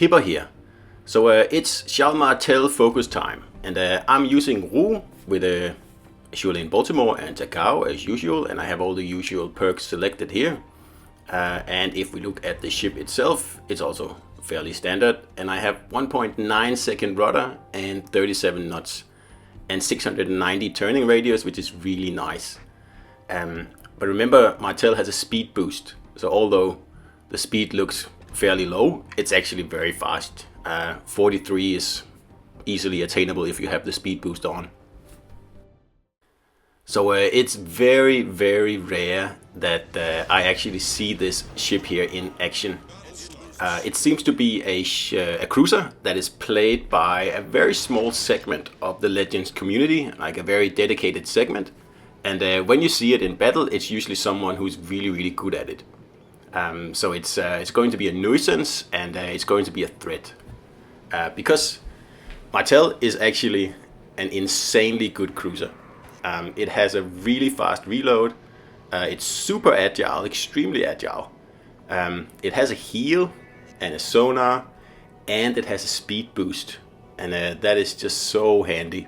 Hipper here. So it's Martel focus time, and I'm using Rue with Azure in Baltimore and Takao as usual, and I have all the usual perks selected here. And if we look at the ship itself, it's also fairly standard, and I have 1.9 second rudder and 37 knots and 690 turning radius, which is really nice. But remember, Martel has a speed boost, so although the speed looks fairly low, it's actually very fast. 43 is easily attainable if you have the speed boost on. So it's very, very rare that I actually see this ship here in action. It seems to be a cruiser that is played by a very small segment of the Legends community, like a very dedicated segment. And when you see it in battle, it's usually someone who's really, really good at it. So it's going to be a nuisance, and it's going to be a threat. Because Martel is actually an insanely good cruiser. It has a really fast reload. It's super agile, extremely agile. It has a heal and a sonar, and it has a speed boost. And that is just so handy.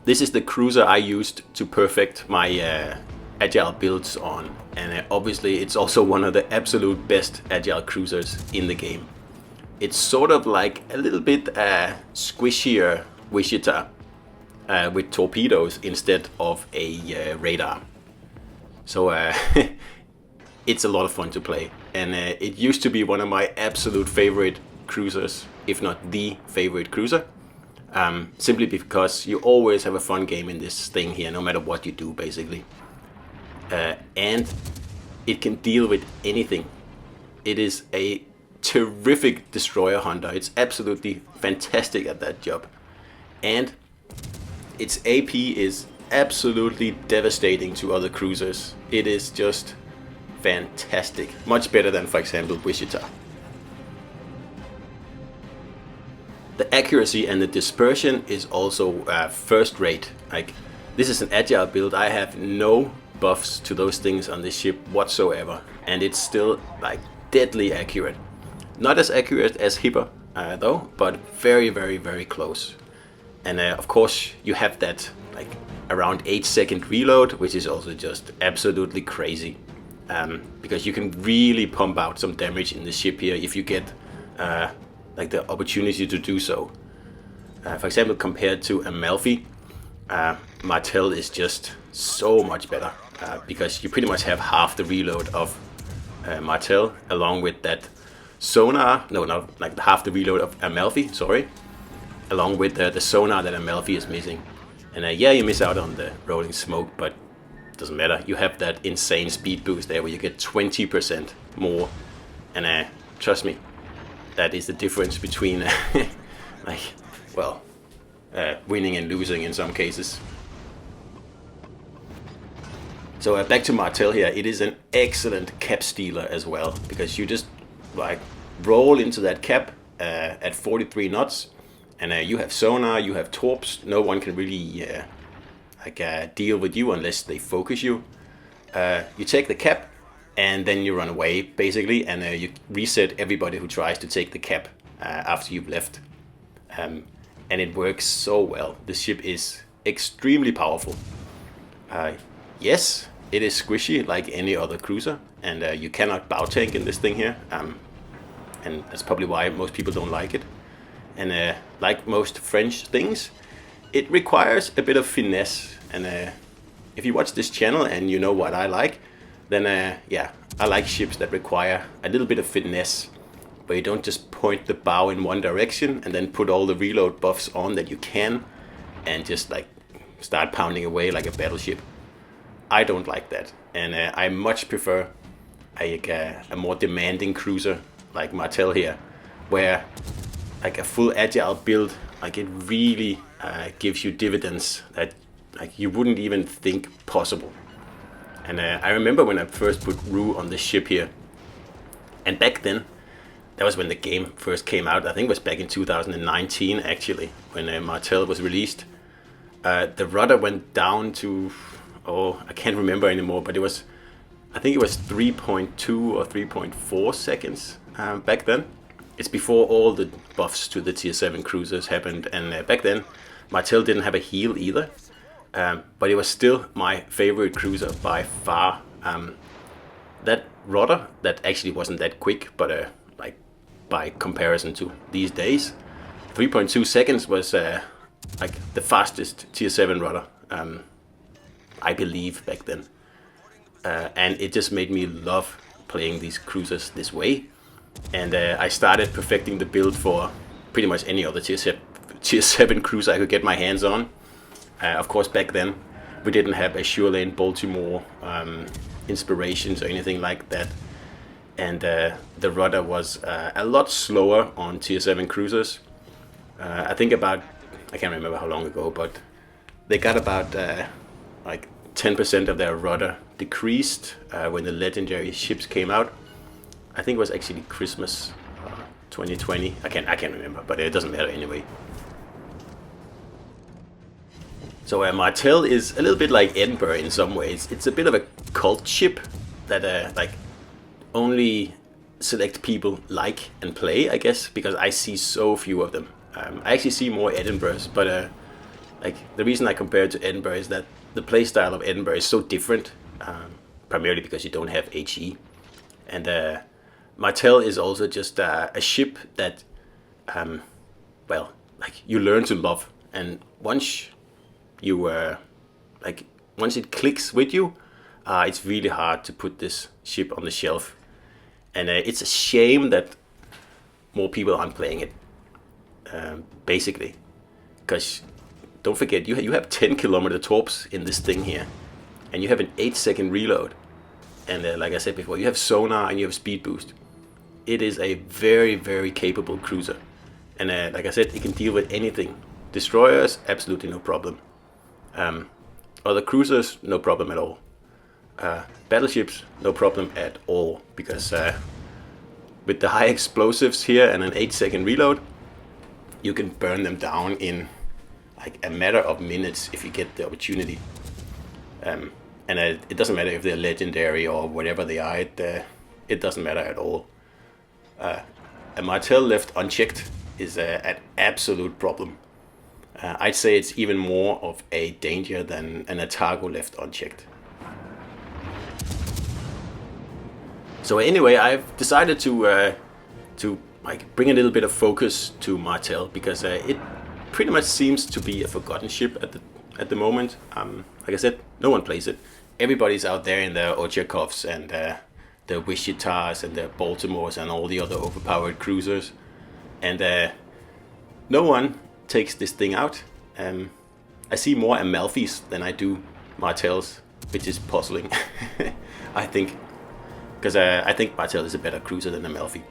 This is the cruiser I used to perfect my agile builds on, and obviously it's also one of the absolute best agile cruisers in the game. It's sort of like a little bit squishier Wichita with torpedoes instead of a radar. So it's a lot of fun to play, and it used to be one of my absolute favorite cruisers, if not the favorite cruiser. Simply because you always have a fun game in this thing here, no matter what you do, basically. And it can deal with anything. It is a terrific destroyer hunter. It's absolutely fantastic at that job. And its AP is absolutely devastating to other cruisers. It is just fantastic. Much better than, for example, Wichita. The accuracy and the dispersion is also first rate. Like, this is an agile build. I have no buffs to those things on this ship whatsoever, and it's still like deadly accurate. Not as accurate as Hipper though, but very, very, very close. And of course you have that like around 8 second reload, which is also just absolutely crazy, because you can really pump out some damage in the ship here if you get like the opportunity to do so. For example, compared to Amalfi, Martel is just so much better, because you pretty much have half the reload of Martel, along with that sonar. No, not like half the reload of Amalfi, sorry, along with the sonar that Amalfi is missing. And yeah, you miss out on the rolling smoke, but it doesn't matter. You have that insane speed boost there where you get 20% more, and trust me, that is the difference between like, well, winning and losing in some cases. So back to Martel here. It is an excellent cap stealer as well, because you just like roll into that cap at 43 knots, and you have sonar, you have torps. No one can really deal with you unless they focus you. You take the cap, and then you run away basically, and you reset everybody who tries to take the cap after you've left. And it works so well. The ship is extremely powerful. Yes, it is squishy like any other cruiser, and you cannot bow tank in this thing here, and that's probably why most people don't like it. And like most French things, it requires a bit of finesse, and if you watch this channel and you know what I like, then yeah, I like ships that require a little bit of finesse, where you don't just point the bow in one direction and then put all the reload buffs on that you can, and just like start pounding away like a battleship. I don't like that, and I much prefer a more demanding cruiser like Martel here, where like a full agile build, like it really gives you dividends that like you wouldn't even think possible. And I remember when I first put Rue on the ship here, and back then, that was when the game first came out. I think it was back in 2019 actually, when Martel was released. The rudder went down to, oh, I can't remember anymore, but it was I think it was 3.2 or 3.4 seconds back then. It's before all the buffs to the tier 7 cruisers happened, and back then Martel didn't have a heal either, but it was still my favorite cruiser by far. That rudder, that actually wasn't that quick, but like by comparison to these days, 3.2 seconds was like the fastest tier 7 rudder, I believe, back then. And it just made me love playing these cruisers this way. And I started perfecting the build for pretty much any other tier 7 cruiser I could get my hands on. Of course, back then we didn't have a Sure Lane Baltimore inspirations or anything like that. And the rudder was a lot slower on tier 7 cruisers. I think about, I can't remember how long ago, but they got about like 10% of their rudder decreased when the legendary ships came out. I think it was actually Christmas 2020. I can't remember, but it doesn't matter anyway. So Martel is a little bit like Edinburgh in some ways. It's a bit of a cult ship that like only select people like and play, I guess, because I see so few of them. I actually see more Edinburghs, but like the reason I compare it to Edinburgh is that the playstyle of Edinburgh is so different, primarily because you don't have HE. And Martel is also just a ship that, well, like you learn to love. And once you, like, once it clicks with you, it's really hard to put this ship on the shelf. And it's a shame that more people aren't playing it, basically. Because don't forget, you have 10 kilometer torps in this thing here, and you have an 8-second reload. And like I said before, you have sonar and you have speed boost. It is a very, very capable cruiser. And like I said, it can deal with anything. Destroyers, absolutely no problem. Other cruisers, no problem at all. Battleships, no problem at all, because with the high explosives here and an 8-second reload, you can burn them down in like a matter of minutes if you get the opportunity. And it doesn't matter if they're legendary or whatever they are, it doesn't matter at all. A Martel left unchecked is an absolute problem. I'd say it's even more of a danger than an Atago left unchecked. So anyway, I've decided to like bring a little bit of focus to Martel, because it pretty much seems to be a forgotten ship at the moment. Like I said, no one plays it. Everybody's out there in their Ochakovs and the Wishitas and the Baltimores and all the other overpowered cruisers, and no one takes this thing out. I see more Amalfis than I do Martels, which is puzzling. I think, because I think Martel is a better cruiser than Amalfi.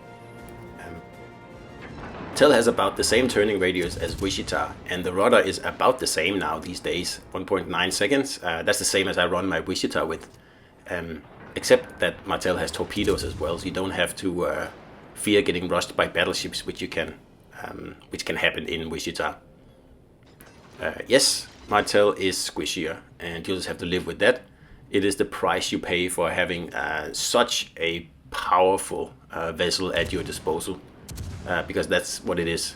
Martel has about the same turning radius as Wichita, and the rudder is about the same now these days, 1.9 seconds. That's the same as I run my Wichita with, except that Martel has torpedoes as well, so you don't have to fear getting rushed by battleships, which can happen in Wichita. Yes, Martel is squishier, and you'll just have to live with that. It is the price you pay for having such a powerful vessel at your disposal. Because that's what it is.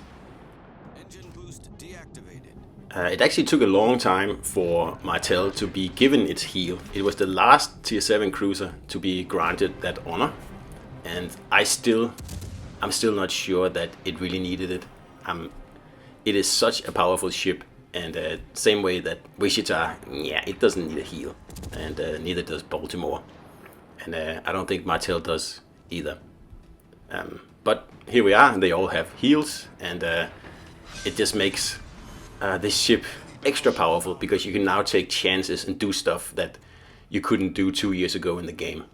Engine boost deactivated. It actually took a long time for Martel to be given its heal. It was the last tier 7 cruiser to be granted that honor, and I'm still not sure that it really needed it. It is such a powerful ship, and same way that Wichita, yeah, it doesn't need a heal, and neither does Baltimore, and I don't think Martel does either. But here we are, and they all have heals, and it just makes this ship extra powerful, because you can now take chances and do stuff that you couldn't do 2 years ago in the game.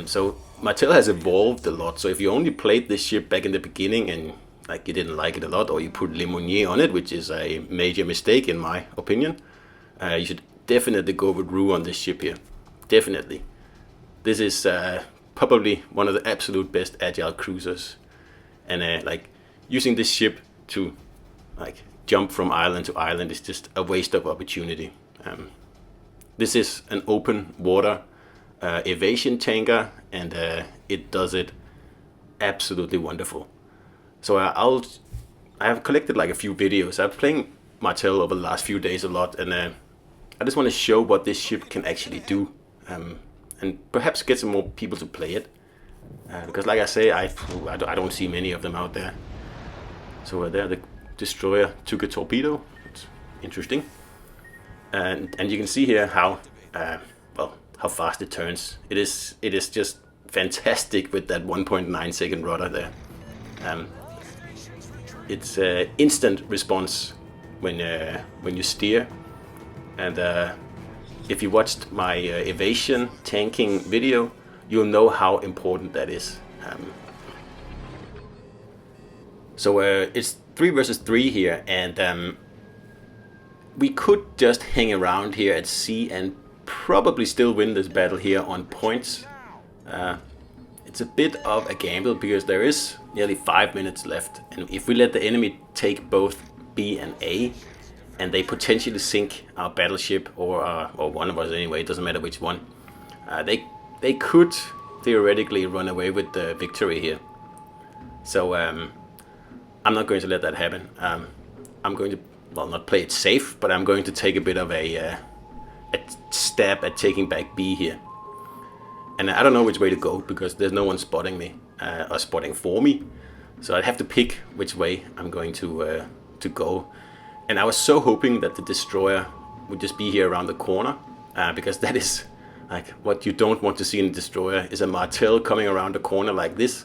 So Martel has evolved a lot, so if you only played this ship back in the beginning and like you didn't like it a lot, or you put Lemonnier on it, which is a major mistake in my opinion, you should definitely go with Rue on this ship here. Definitely. This is probably one of the absolute best agile cruisers, and like using this ship to like jump from island to island is just a waste of opportunity. This is an open water evasion tanker, and it does it absolutely wonderful. So I have collected like a few videos. I've been playing Martel over the last few days a lot, and I just want to show what this ship can actually do, and perhaps get some more people to play it. Because like I say, I don't see many of them out there. So there the destroyer took a torpedo. It's interesting. And you can see here how how fast it turns. It is just fantastic with that 1.9 second rudder there. It's instant response when you steer, and if you watched my evasion tanking video, you'll know how important that is. So it's 3 versus 3 here, and we could just hang around here at sea and probably still win this battle here on points. It's a bit of a gamble because there is nearly 5 minutes left, and if we let the enemy take both B and A, and they potentially sink our battleship or one of us anyway, it doesn't matter which one, they could theoretically run away with the victory here. So I'm not going to let that happen. I'm going to, well, not play it safe, but I'm going to take a bit of a stab at taking back B here. And I don't know which way to go because there's no one spotting me or spotting for me. So I'd have to pick which way I'm going to go. And I was so hoping that the destroyer would just be here around the corner, because that is like what you don't want to see in a destroyer is a Martel coming around the corner like this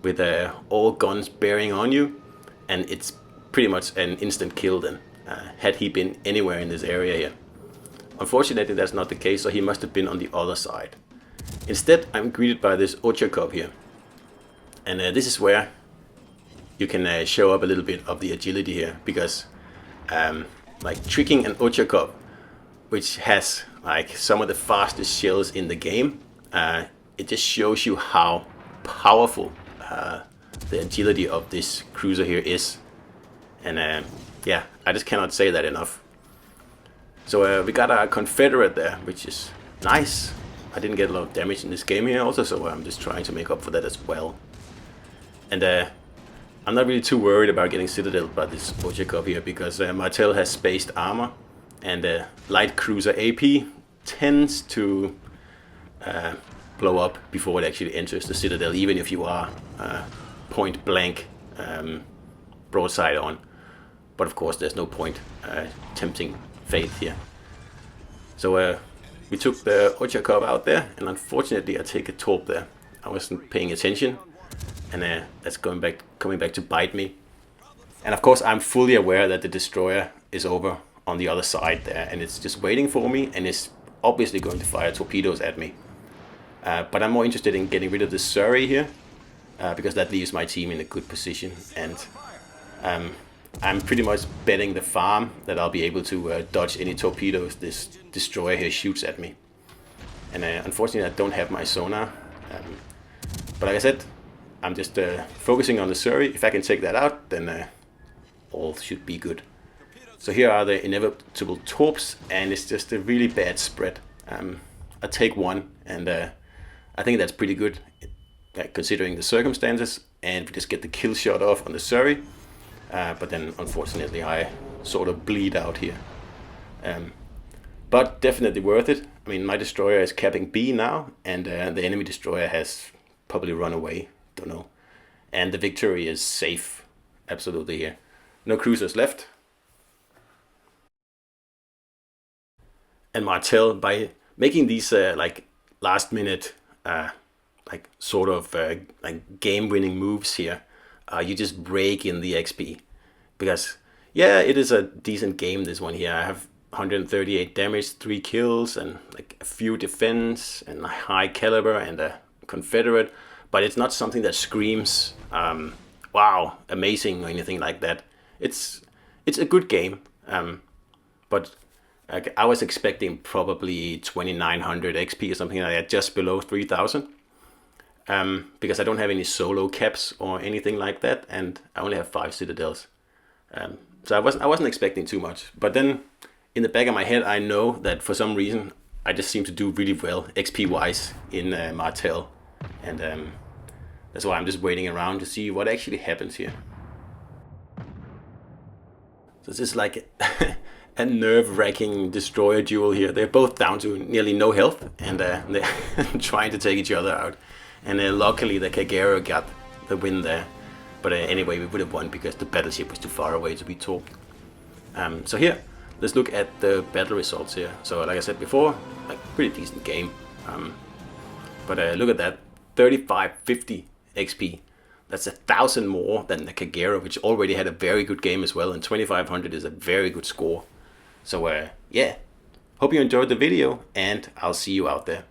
with all guns bearing on you, and it's pretty much an instant kill then, had he been anywhere in this area here. Unfortunately, that's not the case, so he must have been on the other side. Instead, I'm greeted by this Warships here, and this is where you can show up a little bit of the agility here, because like tricking an Warships, which has like some of the fastest shells in the game, it just shows you how powerful the agility of this cruiser here is. And yeah, I just cannot say that enough. So we got a Confederate there, which is nice. I didn't get a lot of damage in this game here also, so I'm just trying to make up for that as well. And I'm not really too worried about getting citadeled by this Warships here, because Martel has spaced armor, and light cruiser AP tends to blow up before it actually enters the citadel, even if you are point blank broadside on. But of course there's no point tempting fate here. So we took the Warships out there, and unfortunately I take a torp there. I wasn't paying attention, and that's coming back to bite me. And of course I'm fully aware that the destroyer is over on the other side there, and it's just waiting for me, and it's obviously going to fire torpedoes at me. But I'm more interested in getting rid of the Surrey here, because that leaves my team in a good position, and I'm pretty much betting the farm that I'll be able to dodge any torpedoes this destroyer here shoots at me. And unfortunately I don't have my sonar, but like I said, I'm just focusing on the Surrey. If I can take that out, then all should be good. So here are the inevitable torps, and it's just a really bad spread. I take one, and I think that's pretty good considering the circumstances, and we just get the kill shot off on the Surrey. But then unfortunately I sort of bleed out here. But definitely worth it. I mean, my destroyer is capping B now, and the enemy destroyer has probably run away, don't know. And the victory is safe, absolutely here. No cruisers left. And Martel, by making these like last minute like sort of like game winning moves here, you just break in the XP, because yeah, it is a decent game, this one here. I have 138 damage, 3 kills, and like a few defense, and a high caliber, and a Confederate, but it's not something that screams wow, amazing or anything like that. It's a good game, but like, I was expecting probably 2900 XP or something like that, just below 3000. Because I don't have any solo caps or anything like that, and I only have 5 citadels. So I wasn't expecting too much. But then in the back of my head, I know that for some reason I just seem to do really well XP wise in Martel, and that's why I'm just waiting around to see what actually happens here. So this is like a nerve-wracking destroyer duel here. They're both down to nearly no health, and they're trying to take each other out. And luckily the Kagero got the win there. But anyway, we would have won because the battleship was too far away to be torped. So here, let's look at the battle results here. So like I said before, like pretty decent game. But look at that, 3550 XP. That's 1,000 more than the Kagero, which already had a very good game as well, and 2500 is a very good score. So yeah, hope you enjoyed the video, and I'll see you out there.